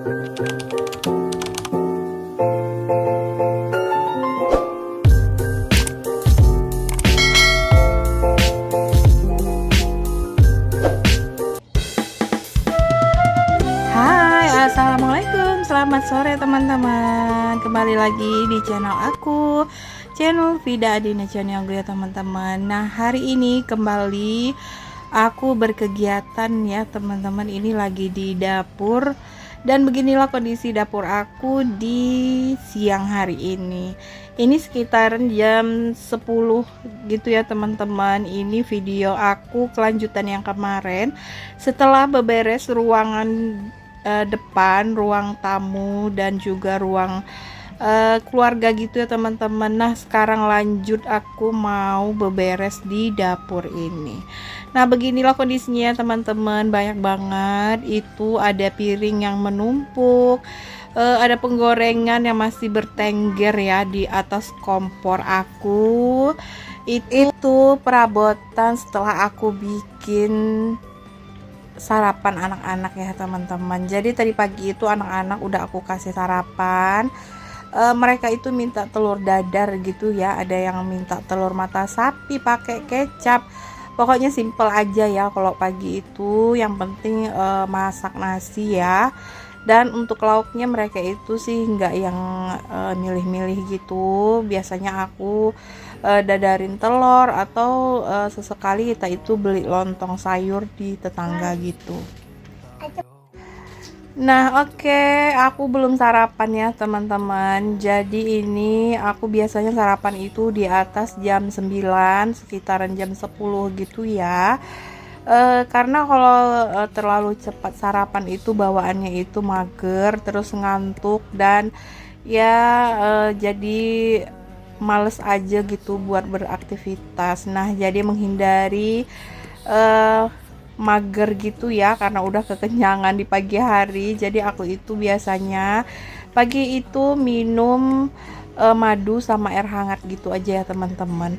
Assalamualaikum, selamat sore teman-teman. Kembali lagi di channel aku, channel Vida Adina Channel ya teman-teman. Nah, hari ini kembali aku berkegiatan ya teman-teman. Ini lagi di dapur, dan beginilah kondisi dapur aku di siang hari ini. Ini sekitaran jam 10 gitu ya teman-teman. Ini video aku kelanjutan yang kemarin setelah beberes ruangan depan, ruang tamu, dan juga ruang keluarga gitu ya teman-teman. Nah, sekarang lanjut aku mau beberes di dapur ini. Nah, beginilah kondisinya teman-teman, banyak banget. Itu ada piring yang menumpuk, ada penggorengan yang masih bertengger ya di atas kompor aku. Itu perabotan setelah aku bikin sarapan anak-anak ya teman-teman. Jadi tadi pagi itu anak-anak udah aku kasih sarapan. Mereka itu minta telur dadar gitu ya, ada yang minta telur mata sapi pakai kecap. Pokoknya simple aja ya kalau pagi itu, yang penting masak nasi ya. Dan untuk lauknya mereka itu sih nggak yang milih-milih gitu. Biasanya aku dadarin telur, atau sesekali kita itu beli lontong sayur di tetangga gitu. Nah, oke, aku belum sarapan ya teman-teman. Jadi ini aku biasanya sarapan itu di atas jam 9, sekitaran jam 10 gitu ya. Karena kalau terlalu cepat sarapan itu bawaannya itu mager, terus ngantuk, dan ya jadi males aja gitu buat beraktivitas. Nah, jadi menghindari mager gitu ya, karena udah kekenyangan di pagi hari. Jadi aku itu biasanya pagi itu minum madu sama air hangat gitu aja ya teman-teman.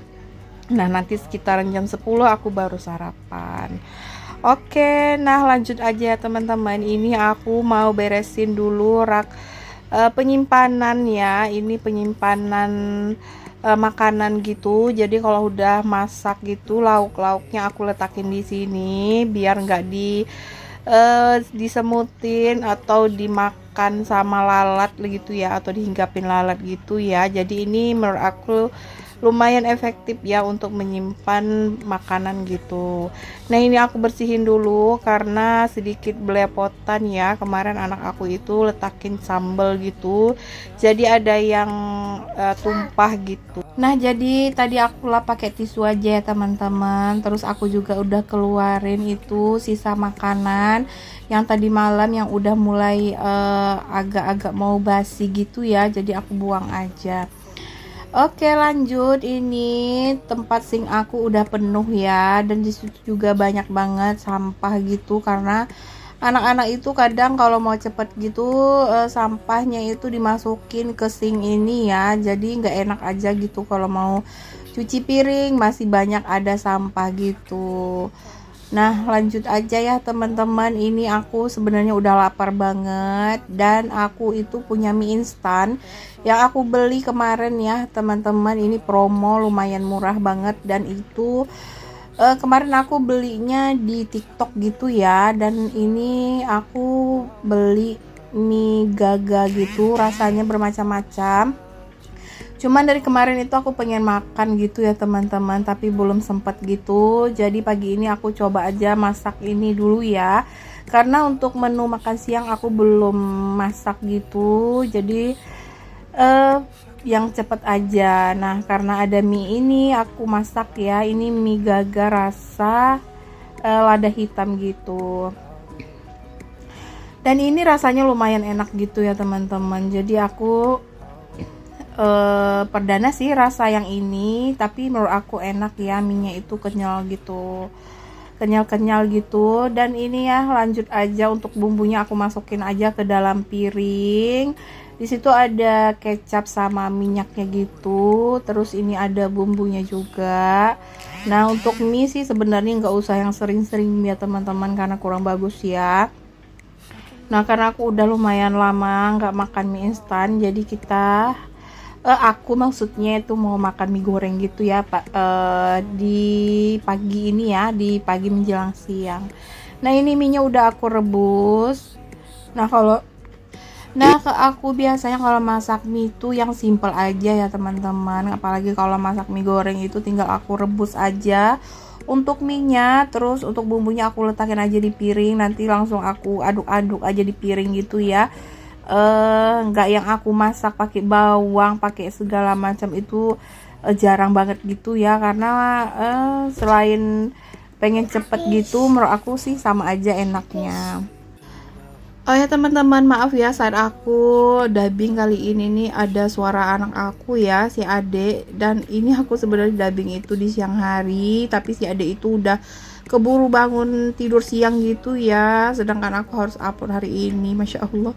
Nah, nanti sekitaran jam 10 aku baru sarapan. Oke, nah lanjut aja ya teman-teman. Ini aku mau beresin dulu rak penyimpanan ya. Ini penyimpanan makanan gitu. Jadi kalau udah masak gitu, lauk-lauknya aku letakin di sini biar nggak disemutin atau dimakan sama lalat gitu ya, atau dihinggapin lalat gitu ya. Jadi ini menurut aku lumayan efektif ya untuk menyimpan makanan gitu. Nah, ini aku bersihin dulu karena sedikit belepotan ya. Kemarin anak aku itu letakin sambal gitu, jadi ada yang tumpah gitu. Nah, jadi tadi aku lah pakai tisu aja ya teman-teman. Terus aku juga udah keluarin itu sisa makanan yang tadi malam yang udah mulai agak-agak mau basi gitu ya, jadi aku buang aja. Oke, lanjut. Ini tempat sink aku udah penuh ya, dan disitu juga banyak banget sampah gitu, karena anak-anak itu kadang kalau mau cepet gitu sampahnya itu dimasukin ke sink ini ya. Jadi nggak enak aja gitu kalau mau cuci piring, masih banyak ada sampah gitu. Nah, lanjut aja ya teman-teman. Ini aku sebenarnya udah lapar banget, dan aku itu punya mie instan yang aku beli kemarin ya teman-teman. Ini promo lumayan murah banget, dan itu kemarin aku belinya di TikTok gitu ya. Dan ini aku beli mie gaga gitu, rasanya bermacam-macam. Cuman dari kemarin itu aku pengen makan gitu ya teman-teman, tapi belum sempet gitu. Jadi pagi ini aku coba aja masak ini dulu ya, karena untuk menu makan siang aku belum masak gitu. Jadi yang cepet aja. Nah, karena ada mie ini aku masak ya. Ini mie gaga rasa lada hitam gitu, dan ini rasanya lumayan enak gitu ya teman-teman. Jadi aku perdana sih rasa yang ini, tapi menurut aku enak ya. Minyak itu kenyal gitu, kenyal-kenyal gitu. Dan ini ya, lanjut aja untuk bumbunya aku masukin aja ke dalam piring. Di situ ada kecap sama minyaknya gitu. Terus ini ada bumbunya juga. Nah, untuk mie sih sebenarnya nggak usah yang sering-sering ya teman-teman, karena kurang bagus ya. Nah, karena aku udah lumayan lama nggak makan mie instan, jadi aku maksudnya itu mau makan mie goreng gitu ya Pak, di pagi ini ya, di pagi menjelang siang. Nah, ini minyak udah aku rebus. Nah, ke aku biasanya kalau masak mie itu yang simple aja ya teman-teman, apalagi kalau masak mie goreng itu tinggal aku rebus aja untuk minyak, terus untuk bumbunya aku letakin aja di piring, nanti langsung aku aduk-aduk aja di piring gitu ya. Nggak yang aku masak pakai bawang, pakai segala macam itu, jarang banget gitu ya, karena selain pengen cepet gitu, menurut aku sih sama aja enaknya. Oh ya teman-teman, maaf ya saat aku dubbing kali ini nih ada suara anak aku ya, si Ade. Dan ini aku sebenarnya dubbing itu di siang hari, tapi si Ade itu udah keburu bangun tidur siang gitu ya. Sedangkan aku harus upload hari ini, masya Allah.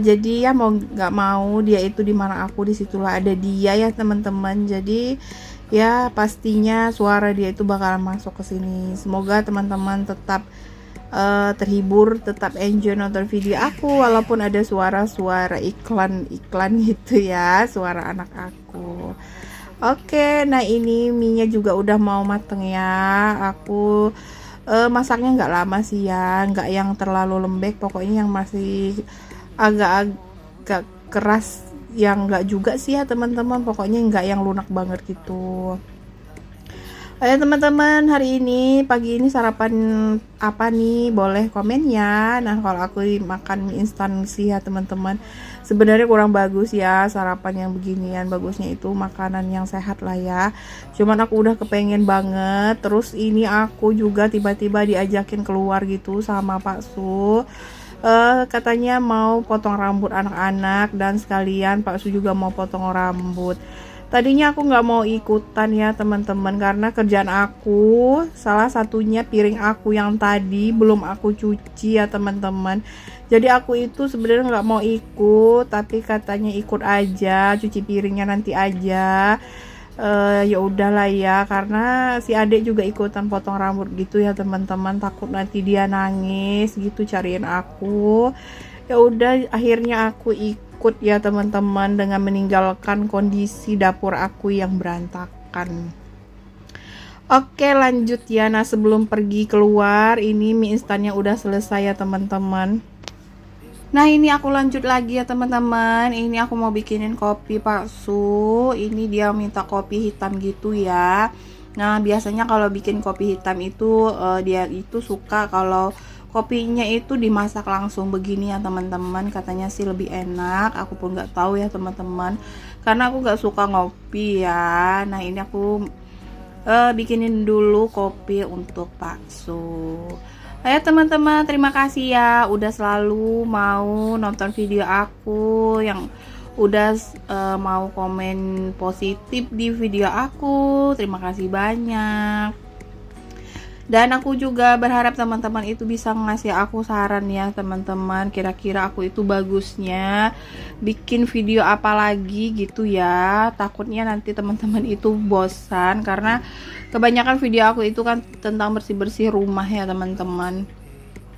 Jadi ya mau nggak mau dia itu di mana aku disitulah ada dia ya teman-teman. Jadi ya pastinya suara dia itu bakalan masuk ke sini. Semoga teman-teman tetap terhibur, tetap enjoy nonton video aku walaupun ada suara-suara iklan-iklan gitu ya, suara anak aku. Oke, nah ini minyak juga udah mau mateng ya. Aku masaknya nggak lama sih ya, nggak yang terlalu lembek, pokoknya yang masih agak-agak keras, yang nggak juga sih ya teman-teman, pokoknya nggak yang lunak banget gitu. Ayo teman-teman, hari ini pagi ini sarapan apa nih? Boleh komen ya. Nah, kalau aku makan mie instan sih ya teman-teman, sebenarnya kurang bagus ya sarapan yang beginian. Bagusnya itu makanan yang sehat lah ya. Cuman aku udah kepengen banget. Terus ini aku juga tiba-tiba diajakin keluar gitu sama Pak Su. Katanya mau potong rambut anak-anak, dan sekalian Pak Su juga mau potong rambut. Tadinya aku nggak mau ikutan ya teman-teman, karena kerjaan aku salah satunya piring aku yang tadi belum aku cuci ya teman-teman. Jadi aku itu sebenarnya nggak mau ikut, tapi katanya ikut aja, cuci piringnya nanti aja. Ya udahlah ya, karena si adik juga ikutan potong rambut gitu ya teman-teman, takut nanti dia nangis gitu cariin aku. Ya udah, akhirnya aku ikut ya teman-teman, dengan meninggalkan kondisi dapur aku yang berantakan. Oke lanjut ya. Nah, sebelum pergi keluar, ini mie instannya udah selesai ya teman-teman. Nah, ini aku lanjut lagi ya teman-teman. Ini aku mau bikinin kopi palsu. Ini dia minta kopi hitam gitu ya. Nah, biasanya kalau bikin kopi hitam itu dia itu suka kalau kopinya itu dimasak langsung begini ya teman-teman. Katanya sih lebih enak. Aku pun nggak tahu ya teman-teman, karena aku nggak suka ngopi ya. Nah, ini aku bikinin dulu kopi untuk palsu. Ayo teman-teman, terima kasih ya udah selalu mau nonton video aku, yang udah mau komen positif di video aku. Terima kasih banyak. Dan aku juga berharap teman-teman itu bisa ngasih aku saran ya teman-teman, kira-kira aku itu bagusnya bikin video apa lagi gitu ya. Takutnya nanti teman-teman itu bosan, karena kebanyakan video aku itu kan tentang bersih-bersih rumah ya teman-teman.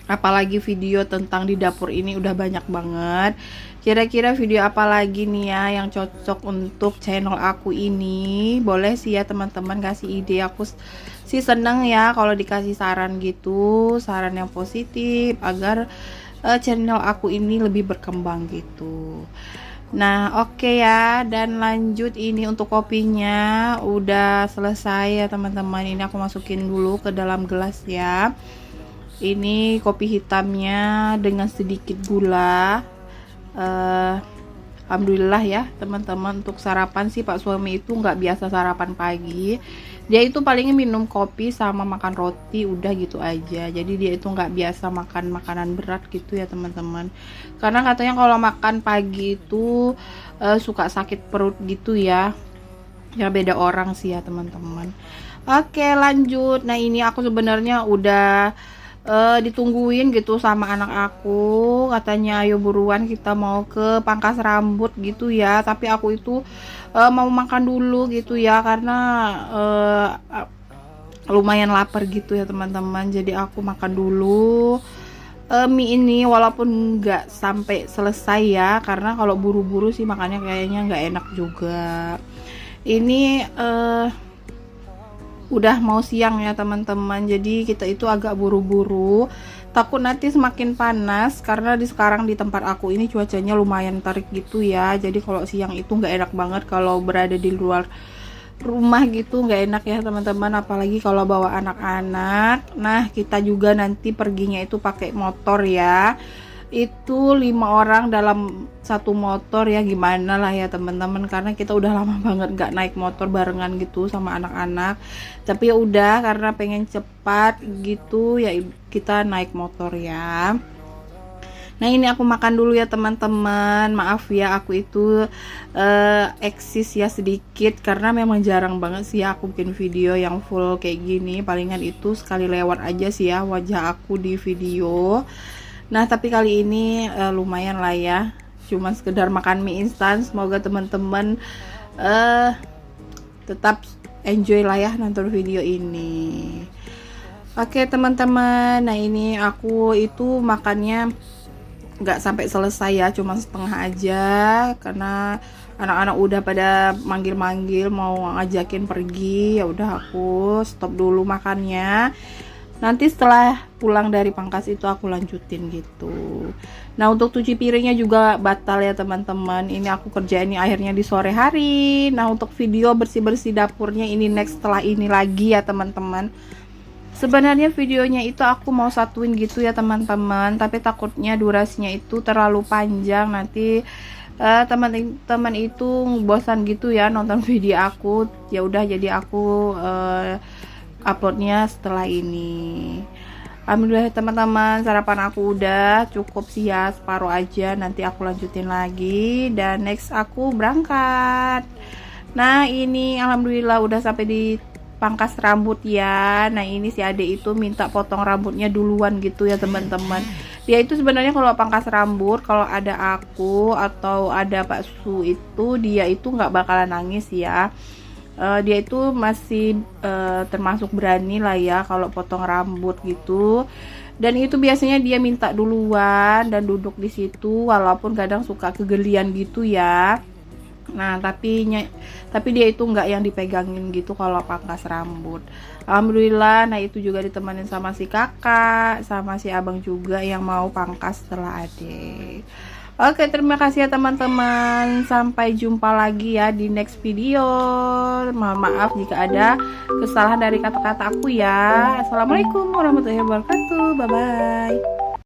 Apalagi video tentang di dapur ini udah banyak banget. Kira-kira video apa lagi nih ya yang cocok untuk channel aku ini? Boleh sih ya teman-teman kasih ide, aku sih seneng ya kalau dikasih saran gitu, saran yang positif agar channel aku ini lebih berkembang gitu. Nah, oke ya, dan lanjut, ini untuk kopinya udah selesai ya teman-teman. Ini aku masukin dulu ke dalam gelas ya. Ini kopi hitamnya dengan sedikit gula. Alhamdulillah ya teman-teman. Untuk sarapan sih Pak suami itu nggak biasa sarapan pagi. Dia itu palingnya minum kopi sama makan roti, udah gitu aja. Jadi dia itu nggak biasa makan makanan berat gitu ya teman-teman. Karena katanya kalau makan pagi itu suka sakit perut gitu ya. Ya beda orang sih ya teman-teman. Oke lanjut. Nah, ini aku sebenarnya udah ditungguin gitu sama anak aku, katanya ayo buruan kita mau ke pangkas rambut gitu ya. Tapi aku itu mau makan dulu gitu ya, karena lumayan lapar gitu ya teman-teman. Jadi aku makan dulu, mie ini walaupun nggak sampai selesai ya, karena kalau buru-buru sih makannya kayaknya nggak enak juga. Ini udah mau siang ya teman-teman, jadi kita itu agak buru-buru, takut nanti semakin panas karena sekarang di tempat aku ini cuacanya lumayan terik gitu ya. Jadi kalau siang itu nggak enak banget kalau berada di luar rumah gitu, nggak enak ya teman-teman, apalagi kalau bawa anak-anak. Nah, kita juga nanti perginya itu pakai motor ya, itu 5 orang dalam satu motor ya, gimana lah ya teman-teman, karena kita udah lama banget nggak naik motor barengan gitu sama anak-anak. Tapi ya udah, karena pengen cepat gitu ya kita naik motor ya. Nah, ini aku makan dulu ya teman-teman. Maaf ya aku itu eksis ya sedikit, karena memang jarang banget sih ya aku bikin video yang full kayak gini. Palingan itu sekali lewat aja sih ya wajah aku di video. Nah, tapi kali ini lumayan lah ya, cuman sekedar makan mie instan. Semoga teman-teman tetap enjoy lah ya nonton video ini. Oke teman-teman, nah ini aku itu makannya nggak sampai selesai ya, cuma setengah aja, karena anak-anak udah pada manggil-manggil mau ngajakin pergi. Ya udah aku stop dulu makannya, nanti setelah pulang dari pangkas itu aku lanjutin gitu. Nah, untuk cuci piringnya juga batal ya teman-teman, ini aku kerjain ini akhirnya di sore hari. Nah, untuk video bersih-bersih dapurnya ini next setelah ini lagi ya teman-teman. Sebenarnya videonya itu aku mau satuin gitu ya teman-teman, tapi takutnya durasinya itu terlalu panjang, nanti teman-teman itu bosan gitu ya nonton video aku. Ya udah, jadi aku uploadnya setelah ini. Alhamdulillah teman-teman, sarapan aku udah cukup sih ya, separuh aja, nanti aku lanjutin lagi dan next aku berangkat. Nah, ini alhamdulillah udah sampai di pangkas rambut ya. Nah, ini si adik itu minta potong rambutnya duluan gitu ya teman-teman. Dia itu sebenarnya kalau pangkas rambut, kalau ada aku atau ada Pak Su itu, dia itu nggak bakalan nangis ya. Dia itu masih termasuk berani lah ya kalau potong rambut gitu. Dan itu biasanya dia minta duluan dan duduk di situ, walaupun kadang suka kegelian gitu ya. Nah, tapi dia itu nggak yang dipegangin gitu kalau pangkas rambut. Alhamdulillah. Nah, itu juga ditemenin sama si kakak, sama si abang juga yang mau pangkas setelah adik. Oke, terima kasih ya teman-teman. Sampai jumpa lagi ya di next video. Mohon maaf jika ada kesalahan dari kata-kata aku ya. Assalamualaikum warahmatullahi wabarakatuh. Bye bye.